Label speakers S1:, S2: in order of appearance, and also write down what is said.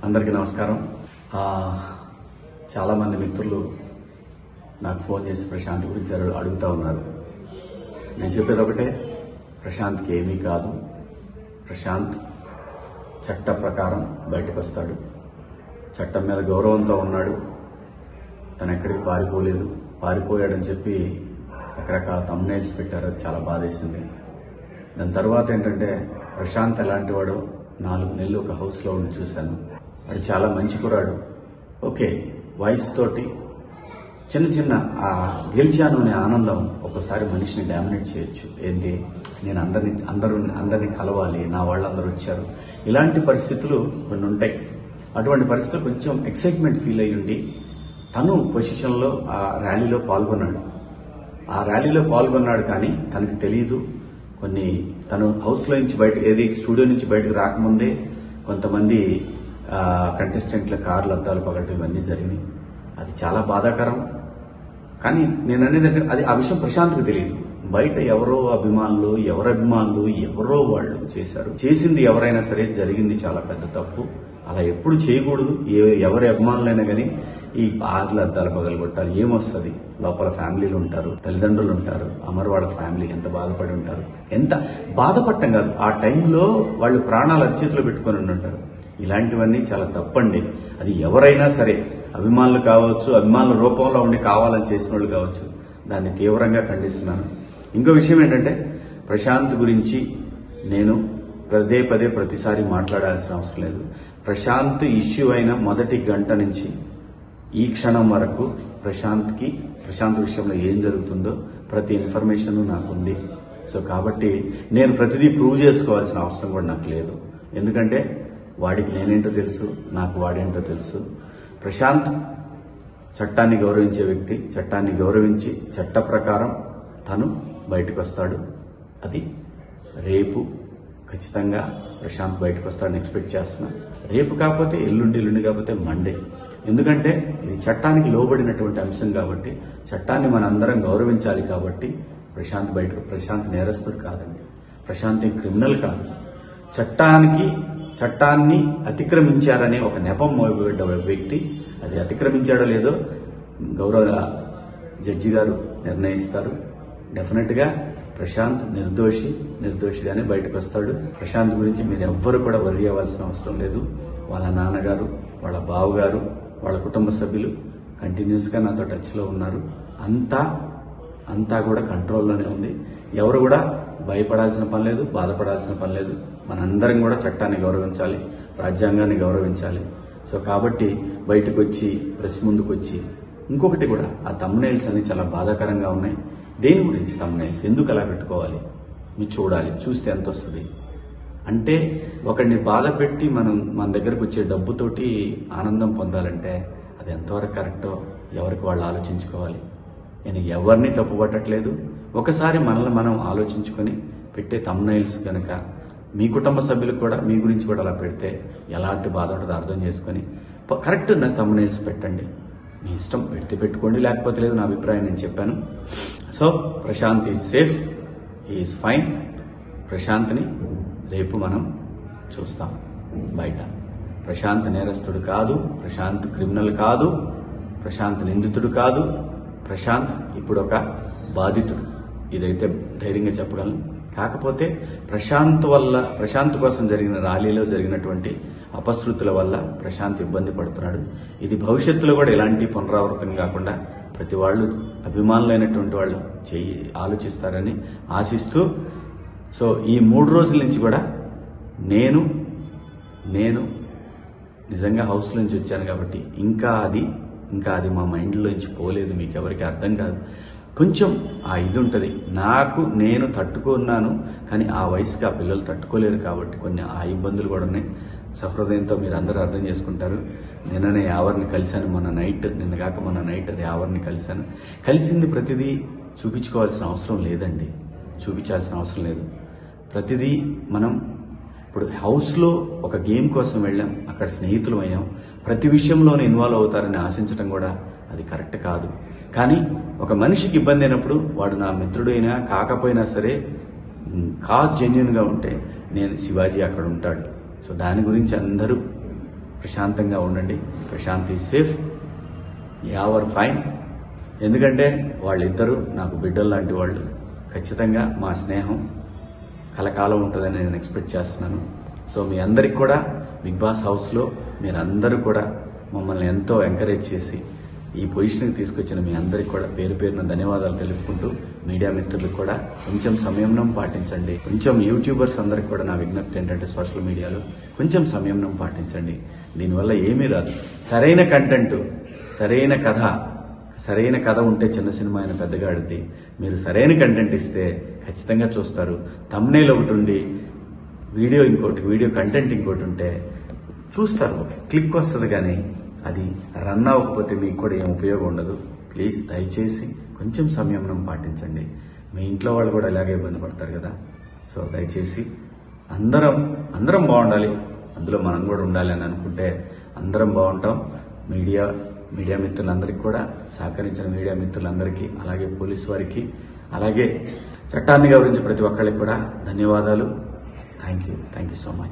S1: అందరికీ నమస్కారం. చాలా మంది మిత్రులు నాకు ఫోన్ చేసి ప్రశాంత్ గురించి అడుగుతూ ఉన్నారు. నేను చెప్పేది ఒకటే, ప్రశాంత్కి ఏమీ కాదు. ప్రశాంత్ చట్ట ప్రకారం బయటకు వస్తాడు. చట్టం మీద గౌరవంతో ఉన్నాడు. తను ఎక్కడికి పారిపోలేదు. పారిపోయాడని చెప్పి రకరకాల థంబ్నెయిల్స్ పెట్టారు. అది చాలా బాధేసింది. దాని తర్వాత ఏంటంటే, ప్రశాంత్ ఎలాంటి వాడో 4 నెలలు ఒక హౌస్లో ఉండి చూశాను. వాడు చాలా మంచి కుర్రాడు. ఓకే, వాయిస్ తోటి చిన్న చిన్న ఆ గెలిచాను అనే ఆనందం ఒకసారి మనిషిని డామినేట్ చేయొచ్చు. ఏంటి, నేను అందరినీ కలవాలి, నా వాళ్ళందరూ వచ్చారు, ఇలాంటి పరిస్థితులు కొన్ని ఉంటాయి. అటువంటి పరిస్థితులు కొంచెం ఎక్సైట్మెంట్ ఫీల్ అయ్యి ఉండి తను పొజిషన్లో ఆ ర్యాలీలో పాల్గొన్నాడు. కానీ తనకు తెలియదు, కొన్ని తను హౌస్లో నుంచి స్టూడియో నుంచి బయటకు రాకముందే కొంతమంది కంటెస్టెంట్ల కార్లు అద్దాలు పగలటం ఇవన్నీ జరిగినాయి. అది చాలా బాధాకరం. కానీ నేను అనేది అది ఆ విషయం ప్రశాంత్కి తెలియదు. బయట ఎవరో అభిమానులు ఎవరో వాళ్ళు చేశారు. చేసింది ఎవరైనా సరే జరిగింది చాలా పెద్ద తప్పు. అలా ఎప్పుడు చేయకూడదు. ఎవరి అభిమానులైనా కానీ ఈ కార్లు అద్దాలు పగలగొట్టాలి. ఏమొస్తుంది? లోపల ఫ్యామిలీలు ఉంటారు, తల్లిదండ్రులు ఉంటారు, అమర్ వాళ్ళ ఫ్యామిలీ ఎంత బాధపడి ఉంటారు. ఎంత బాధపడటం కాదు, ఆ టైంలో వాళ్ళు ప్రాణాలు అరిచేతిలో పెట్టుకొని ఉంటారు. ఇలాంటివన్నీ చాలా తప్పండి. అది ఎవరైనా సరే, అభిమానులు కావచ్చు, అభిమానుల రూపంలో ఉండి కావాలని చేసిన వాళ్ళు కావచ్చు, దాన్ని తీవ్రంగా ఖండిస్తున్నాను. ఇంకో విషయం ఏంటంటే, ప్రశాంత్ గురించి నేను ప్రతిసారి మాట్లాడాల్సిన అవసరం లేదు. ప్రశాంత్ ఇష్యూ అయిన మొదటి గంట నుంచి ఈ క్షణం వరకు ప్రశాంత్ విషయంలో ఏం జరుగుతుందో ప్రతి ఇన్ఫర్మేషన్ నాకుంది. సో కాబట్టి నేను ప్రతిదీ ప్రూవ్ చేసుకోవాల్సిన అవసరం కూడా నాకు లేదు. ఎందుకంటే వాడికి నేనేంటో తెలుసు, నాకు వాడేంటో తెలుసు. ప్రశాంత్ చట్టాన్ని గౌరవించే వ్యక్తి. చట్టాన్ని గౌరవించి చట్ట ప్రకారం తను బయటకు వస్తాడు. అది రేపు ఖచ్చితంగా ప్రశాంత్ బయటకు వస్తాడని ఎక్స్పెక్ట్ చేస్తున్నా. రేపు కాకపోతే ఎల్లుండి కాకపోతే మండే. ఎందుకంటే ఇది చట్టానికి లోబడినటువంటి అంశం కాబట్టి, చట్టాన్ని మనందరం గౌరవించాలి కాబట్టి ప్రశాంత్ నేరస్తుడు కాదండి. ప్రశాంత్ క్రిమినల్ కాదు. చట్టాన్ని అతిక్రమించారనే ఒక నెపం మోయబడ్డ వ్యక్తి. అది అతిక్రమించాడో లేదో గౌరవ జడ్జి గారు నిర్ణయిస్తారు. డెఫినెట్ గా ప్రశాంత్ నిర్దోషిగానే బయటకు వస్తాడు. ప్రశాంత్ గురించి మీరు ఎవ్వరు కూడా వర్రీ అవ్వాల్సిన అవసరం లేదు. వాళ్ళ నాన్నగారు, వాళ్ళ బావగారు, వాళ్ళ కుటుంబ సభ్యులు కంటిన్యూస్ గా నాతో టచ్ లో ఉన్నారు. అంతా కూడా కంట్రోల్లోనే ఉంది. ఎవరు కూడా భయపడాల్సిన పని లేదు, బాధపడాల్సిన పని లేదు. మనందరం కూడా చట్టాన్ని గౌరవించాలి, రాజ్యాంగాన్ని గౌరవించాలి. సో కాబట్టి బయటకు వచ్చి ప్రెస్ ముందుకు వచ్చి ఇంకొకటి కూడా, ఆ థంబ్నెయిల్స్ అన్ని చాలా బాధాకరంగా ఉన్నాయి. దేని గురించి థంబ్నెయిల్స్? ఎందుకు అలా పెట్టుకోవాలి? మీరు చూడాలి, చూస్తే ఎంత వస్తుంది అంటే, ఒకడిని బాధ పెట్టి మన దగ్గరకు వచ్చే డబ్బుతోటి ఆనందం పొందాలంటే అది ఎంతవరకు కరెక్టో ఎవరికి వాళ్ళు ఆలోచించుకోవాలి. నేను ఎవరిని తప్పు పట్టట్లేదు. ఒకసారి మనల్ని మనం ఆలోచించుకొని పెట్టే థంబ్నెయిల్స్ కనుక మీ కుటుంబ సభ్యులకు కూడా మీ గురించి కూడా అలా పెడితే ఎలాంటి బాధ ఉంటుందో అర్థం చేసుకొని కరెక్ట్ థంబ్నెయిల్స్ పెట్టండి. మీ ఇష్టం, పెడితే పెట్టుకోండి, లేకపోతే లేదు. నా అభిప్రాయం నేను చెప్పాను. So Prashant is safe, is fine. ప్రశాంత్ని రేపు మనం చూస్తాం బయట. ప్రశాంత్ నేరస్తుడు కాదు, ప్రశాంత్ క్రిమినల్ కాదు, ప్రశాంత్ నిందితుడు కాదు. ప్రశాంత్ ఇప్పుడు ఒక బాధితుడు. ఇదైతే ధైర్యంగా చెప్పగలను. కాకపోతే ప్రశాంత్ కోసం జరిగిన ర్యాలీలో జరిగినటువంటి అపశృతుల వల్ల ప్రశాంత్ ఇబ్బంది పడుతున్నాడు. ఇది భవిష్యత్తులో కూడా ఎలాంటి పునరావృతం కాకుండా ప్రతి వాళ్ళు, అభిమానులైనటువంటి వాళ్ళు ఆలోచిస్తారని ఆశిస్తూ, సో ఈ 3 రోజుల నుంచి కూడా నేను నిజంగా హౌస్ నుంచి వచ్చాను కాబట్టి ఇంకా అది మా మైండ్లో నుంచి పోలేదు. మీకు ఎవరికి అర్థం కాదు. కొంచెం ఆ ఇది ఉంటుంది. నేను తట్టుకున్నాను, కానీ ఆ వయసుకి ఆ పిల్లలు తట్టుకోలేరు కాబట్టి కొన్ని ఆ ఇబ్బందులు కూడా ఉన్నాయి. సహృదయంతో మీరు అందరూ అర్థం చేసుకుంటారు. నిన్ననే యావర్ని కలిశాను. మొన్న నైట్ యావర్ని కలిశాను. కలిసింది ప్రతిదీ చూపించుకోవాల్సిన అవసరం లేదండి. చూపించాల్సిన అవసరం లేదు. ప్రతిదీ మనం ఇప్పుడు హౌస్లో ఒక గేమ్ కోసం వెళ్ళాం, అక్కడ స్నేహితులు అయ్యాం. ప్రతి విషయంలోనే ఇన్వాల్వ్ అవుతారని ఆశించడం కూడా అది కరెక్ట్ కాదు. కానీ ఒక మనిషికి ఇబ్బంది అయినప్పుడు వాడు నా మిత్రుడైనా కాకపోయినా సరే కాజ్ జెన్యున్గా ఉంటే నేను శివాజీ అక్కడ ఉంటాడు. సో దాని గురించి అందరూ ప్రశాంతంగా ఉండండి. Prashant is safe, you are fine. ఎందుకంటే వాళ్ళిద్దరూ నాకు బిడ్డలు లాంటి వాళ్ళు. ఖచ్చితంగా మా స్నేహం కలకాలం ఉంటుందని నేను ఎక్స్పెక్ట్ చేస్తున్నాను. సో మీ అందరికి కూడా బిగ్ బాస్ హౌస్లో మీరందరూ కూడా మమ్మల్ని ఎంతో ఎంకరేజ్ చేసి ఈ పొజిషన్కి తీసుకొచ్చిన మీ అందరికి కూడా పేరు పేరున ధన్యవాదాలు తెలుపుకుంటూ, మీడియా మిత్రులకు కూడా కొంచెం సంయమనం పాటించండి. కొంచెం యూట్యూబర్స్ అందరికి కూడా నా విజ్ఞప్తి ఏంటంటే సోషల్ మీడియాలో కొంచెం సంయమనం పాటించండి. దీనివల్ల ఏమీ రాదు. సరైన కంటెంట్, సరైన కథ ఉంటే చిన్న సినిమా అయిన పెద్దగా ఆడుద్ది. మీరు సరైన కంటెంట్ ఇస్తే ఖచ్చితంగా చూస్తారు. థంబ్నెయిల్ ఒకటి ఉండి వీడియో ఇంకోటి, వీడియో కంటెంట్ ఇంకోటి ఉంటే చూస్తారు, క్లిక్ వస్తుంది. కానీ అది రన్ అవ్వకపోతే మీకు కూడా ఏం ఉపయోగం ఉండదు. ప్లీజ్ దయచేసి కొంచెం సంయమనం పాటించండి. మీ ఇంట్లో వాళ్ళు కూడా ఇలాగే ఇబ్బంది పడతారు కదా. సో దయచేసి అందరం బాగుండాలి, అందులో మనం కూడా ఉండాలి అని అనుకుంటే అందరం బాగుంటాం. మీడియా మిత్రులందరికీ కూడా సహకరించిన మీడియా మిత్రులందరికీ, అలాగే పోలీసు వారికి, అలాగే చట్టాన్ని గౌరవించే ప్రతి ఒక్కరికి కూడా ధన్యవాదాలు. Thank you so much.